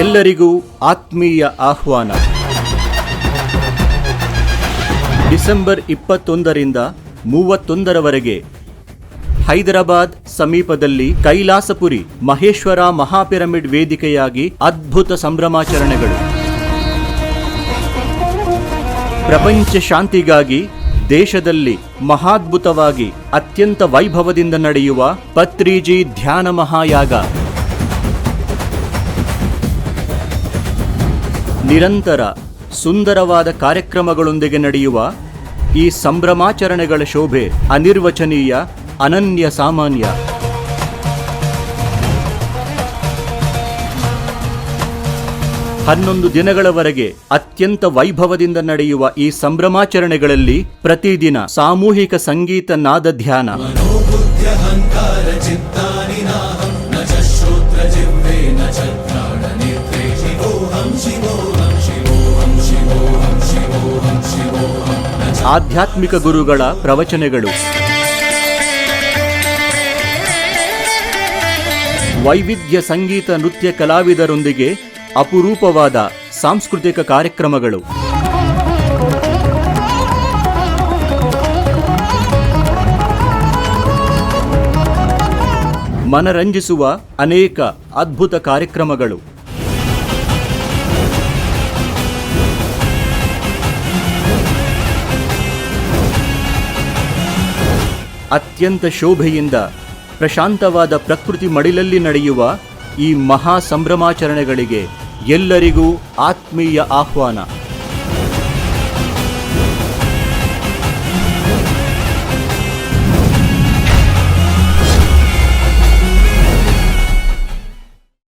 ಎಲ್ಲರಿಗೂ ಆತ್ಮೀಯ ಆಹ್ವಾನ. ಡಿಸೆಂಬರ್ 21ರಿಂದ 31ರವರೆಗೆ ಹೈದರಾಬಾದ್ ಸಮೀಪದಲ್ಲಿ ಕೈಲಾಸಪುರಿ ಮಹೇಶ್ವರ ಮಹಾಪಿರಮಿಡ್ ವೇದಿಕೆಯಾಗಿ ಅದ್ಭುತ ಸಂಭ್ರಮಾಚರಣೆಗಳು. ಪ್ರಪಂಚ ಶಾಂತಿಗಾಗಿ ದೇಶದಲ್ಲಿ ಮಹಾದ್ಭುತವಾಗಿ ಅತ್ಯಂತ ವೈಭವದಿಂದ ನಡೆಯುವ ಪತ್ರಿಜಿ ಧ್ಯಾನ ಮಹಾಯಾಗ. ನಿರಂತರ ಸುಂದರವಾದ ಕಾರ್ಯಕ್ರಮಗಳೊಂದಿಗೆ ನಡೆಯುವ ಈ ಸಂಭ್ರಮಾಚರಣೆಗಳ ಶೋಭೆ ಅನಿರ್ವಚನೀಯ, ಅನನ್ಯ ಸಾಮಾನ್ಯ. ಹನ್ನೊಂದು ದಿನಗಳವರೆಗೆ ಅತ್ಯಂತ ವೈಭವದಿಂದ ನಡೆಯುವ ಈ ಸಂಭ್ರಮಾಚರಣೆಗಳಲ್ಲಿ ಪ್ರತಿದಿನ ಸಾಮೂಹಿಕ ಸಂಗೀತ ನಾದ ಧ್ಯಾನ, ಆಧ್ಯಾತ್ಮಿಕ ಗುರುಗಳ ಪ್ರವಚನಗಳು, ವೈವಿಧ್ಯ ಸಂಗೀತ ನೃತ್ಯ ಕಲಾವಿದರೊಂದಿಗೆ ಅಪರೂಪವಾದ ಸಾಂಸ್ಕೃತಿಕ ಕಾರ್ಯಕ್ರಮಗಳು, ಮನರಂಜಿಸುವ ಅನೇಕ ಅದ್ಭುತ ಕಾರ್ಯಕ್ರಮಗಳು, ಅತ್ಯಂತ ಶೋಭೆಯಿಂದ ಪ್ರಶಾಂತವಾದ ಪ್ರಕೃತಿ ಮಡಿಲಲ್ಲಿ ನಡೆಯುವ ಈ ಮಹಾ ಸಂಭ್ರಮಾಚರಣೆಗಳಿಗೆ ಎಲ್ಲರಿಗೂ ಆತ್ಮೀಯ ಆಹ್ವಾನ.